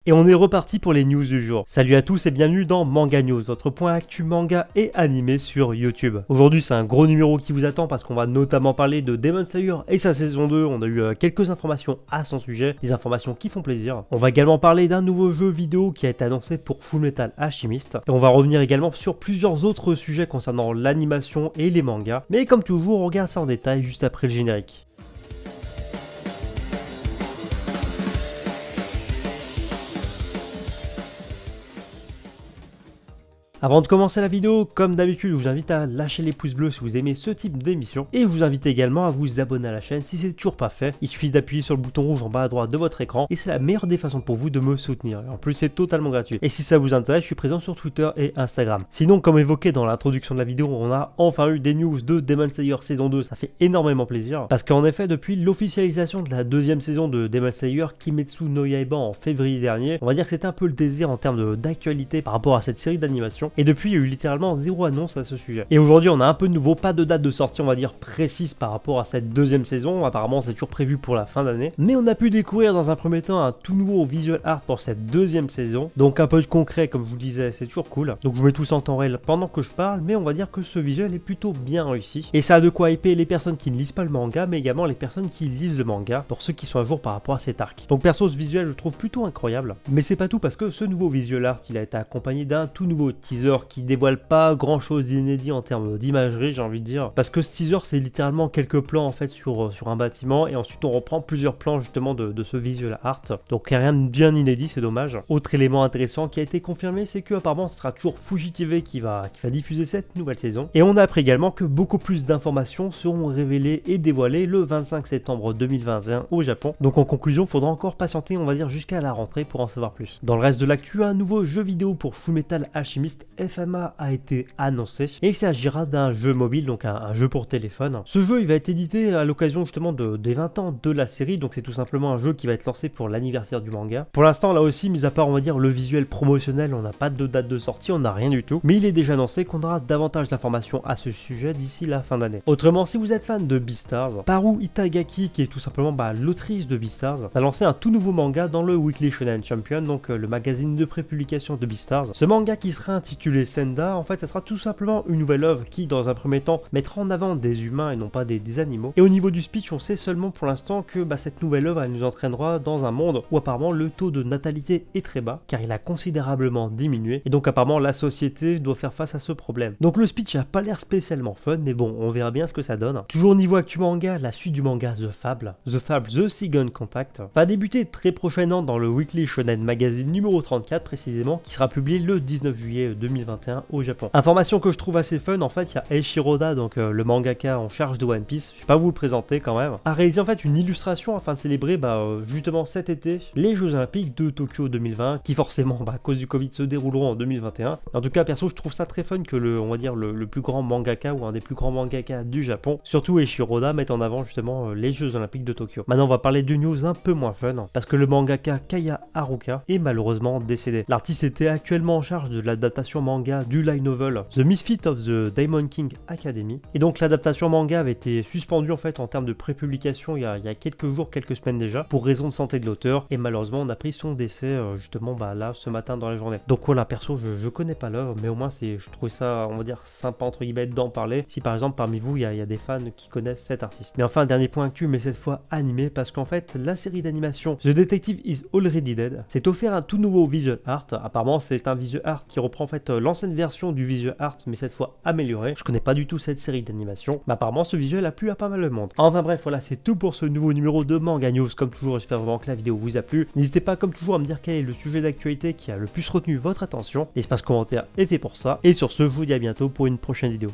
Et on est reparti pour les news du jour. Salut à tous et bienvenue dans Manga News, votre point actu manga et animé sur YouTube. Aujourd'hui c'est un gros numéro qui vous attend parce qu'on va notamment parler de Demon Slayer et sa saison 2. On a eu quelques informations à son sujet, des informations qui font plaisir. On va également parler d'un nouveau jeu vidéo qui a été annoncé pour Fullmetal Alchemist. Et on va revenir également sur plusieurs autres sujets concernant l'animation et les mangas. Mais comme toujours, on regarde ça en détail juste après le générique. Avant de commencer la vidéo, comme d'habitude, je vous invite à lâcher les pouces bleus si vous aimez ce type d'émission. Et je vous invite également à vous abonner à la chaîne si c'est toujours pas fait. Il suffit d'appuyer sur le bouton rouge en bas à droite de votre écran. Et c'est la meilleure des façons pour vous de me soutenir. Et en plus, c'est totalement gratuit. Et si ça vous intéresse, je suis présent sur Twitter et Instagram. Sinon, comme évoqué dans l'introduction de la vidéo, on a enfin eu des news de Demon Slayer saison 2. Ça fait énormément plaisir. Parce qu'en effet, depuis l'officialisation de la deuxième saison de Demon Slayer, Kimetsu no Yaiba en février dernier, on va dire que c'était un peu le désir en termes d'actualité par rapport à cette série d'animation. Et depuis, il y a eu littéralement zéro annonce à ce sujet. Et aujourd'hui, on a un peu de nouveau, pas de date de sortie, on va dire, précise par rapport à cette deuxième saison. Apparemment, c'est toujours prévu pour la fin d'année. Mais on a pu découvrir dans un premier temps un tout nouveau visual art pour cette deuxième saison. Donc un peu de concret, comme je vous disais, c'est toujours cool. Donc je vous mets tout ça en temps réel pendant que je parle, mais on va dire que ce visuel est plutôt bien réussi. Et ça a de quoi hyper les personnes qui ne lisent pas le manga, mais également les personnes qui lisent le manga, pour ceux qui sont à jour par rapport à cet arc. Donc perso, ce visuel, je trouve plutôt incroyable. Mais c'est pas tout, parce que ce nouveau visual art, il a été accompagné d'un tout nouveau teaser qui dévoile pas grand chose d'inédit en termes d'imagerie, j'ai envie de dire, parce que ce teaser c'est littéralement quelques plans en fait sur un bâtiment, et ensuite on reprend plusieurs plans justement de ce visual art, donc rien de bien inédit, c'est dommage. Autre élément intéressant qui a été confirmé, c'est que apparemment ce sera toujours Fuji TV qui va diffuser cette nouvelle saison, et on a appris également que beaucoup plus d'informations seront révélées et dévoilées le 25 septembre 2021 au Japon. Donc en conclusion, faudra encore patienter, on va dire, jusqu'à la rentrée pour en savoir plus. Dans le reste de l'actu, un nouveau jeu vidéo pour Fullmetal Alchemist FMA a été annoncé, et il s'agira d'un jeu mobile, donc un jeu pour téléphone. Ce jeu il va être édité à l'occasion justement des 20 ans de la série, donc c'est tout simplement un jeu qui va être lancé pour l'anniversaire du manga. Pour l'instant là aussi, mis à part on va dire le visuel promotionnel, on n'a pas de date de sortie, on n'a rien du tout, mais il est déjà annoncé qu'on aura davantage d'informations à ce sujet d'ici la fin d'année. Autrement, si vous êtes fan de Beastars, Paru Itagaki, qui est tout simplement l'autrice de Beastars, a lancé un tout nouveau manga dans le Weekly Shonen Champion, donc le magazine de prépublication de Beastars. Ce manga qui sera intitulé Senda, en fait ça sera tout simplement une nouvelle œuvre qui dans un premier temps mettra en avant des humains et non pas des animaux. Et au niveau du speech, on sait seulement pour l'instant que cette nouvelle œuvre elle nous entraînera dans un monde où apparemment le taux de natalité est très bas, car il a considérablement diminué, et donc apparemment la société doit faire face à ce problème. Donc le speech a pas l'air spécialement fun, mais bon, on verra bien ce que ça donne. Toujours au niveau actu manga, la suite du manga The Fable The Second Contact va débuter très prochainement dans le Weekly Shonen Magazine numéro 34 précisément, qui sera publié le 19 juillet 2021 au Japon. Information que je trouve assez fun, en fait, il y a Eiichiro Oda, donc le mangaka en charge de One Piece, je vais pas vous le présenter quand même, a réalisé en fait une illustration afin de célébrer justement cet été les Jeux Olympiques de Tokyo 2020, qui forcément à cause du Covid se dérouleront en 2021. En tout cas perso, je trouve ça très fun que on va dire le plus grand mangaka ou un des plus grands mangaka du Japon, surtout Eiichiro Oda, mette en avant justement les Jeux Olympiques de Tokyo. Maintenant on va parler de news un peu moins fun, parce que le mangaka Kaya Haruka est malheureusement décédé. L'artiste était actuellement en charge de l'adaptation manga du light novel The Misfit of the Diamond King Academy, et donc l'adaptation manga avait été suspendue en fait en termes de prépublication il y a quelques jours, quelques semaines déjà, pour raison de santé de l'auteur, et malheureusement on a pris son décès justement là ce matin dans la journée. Donc voilà, perso je connais pas l'œuvre, mais au moins je trouvais ça on va dire sympa entre guillemets d'en parler, si par exemple parmi vous il y a des fans qui connaissent cet artiste. Mais enfin, dernier point actu, mais cette fois animé, parce qu'en fait la série d'animation The Detective is Already Dead s'est offert un tout nouveau visual art. Apparemment c'est un visual art qui reprend en fait l'ancienne version du visual art, mais cette fois amélioré. Je connais pas du tout cette série d'animation, mais apparemment ce visuel a plu à pas mal de monde. Enfin bref, voilà, c'est tout pour ce nouveau numéro de Manga News. Comme toujours, j'espère vraiment que la vidéo vous a plu. N'hésitez pas comme toujours à me dire quel est le sujet d'actualité qui a le plus retenu votre attention. L'espace commentaire est fait pour ça. Et sur ce, je vous dis à bientôt pour une prochaine vidéo.